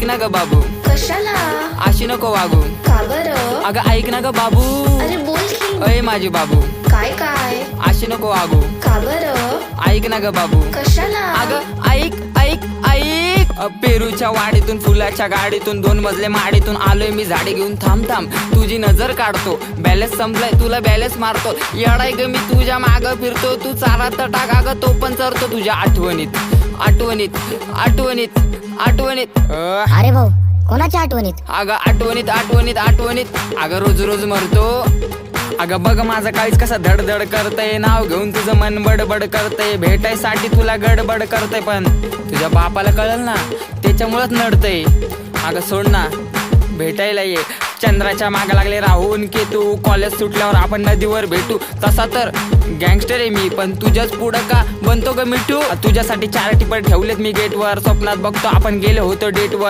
ऐक ना ग बाबू, कशाला? अशी नको वागू. का बरं? अगं ऐक ना ग बाबू, अरे बोल की. अय माझी बाबू, काय काय? अशी नको वागू. का बरं? ऐक ना ग बाबू, कशाला? अगं ऐक ऐक ऐक. पेरूच्या वाडीतून फुलाच्या गाडीतून 2 मजले माडीतून आलोय मी झाडे घेऊन. थांब थांब तुझी नजर काढतो, बॅलेन्स संपलाय तुला बॅलेन्स मारतो. येडाय ग मी तुझ्या माग फिरतो, तू चाला तर टाका ग तो पण चरतो तुझ्या आठवणीत आठवणीत आठवणीत आठवणीत. अरे भाऊ, कोणाच्या आठवणीत? अगं आठवणीत आठवणीत आठवणीत. अगं रोज रोज मरतो. अगं बघ माझं काळीच कसं धडधड करतय, नाव घेऊन तुझं मन बडबड करतय, भेटायसाठी तुला गडबड करतय, पण तुझ्या बापाला कळल ना त्याच्यामुळेच नडतय. अगं सोड ना, भेटायला ये. चंद्राच्या मागे लागले राहून केतू, कॉलेज सुटल्यावर आपण नदीवर भेटू. तसा तर गँगस्टर आहे मी, पण तुझ्याच पुढं का बनतो ग मिठू. तुझ्यासाठी 4 टिपर ठेवलेत मी गेटवर, स्वप्नात बघतो आपण गेलो होतो डेटवर.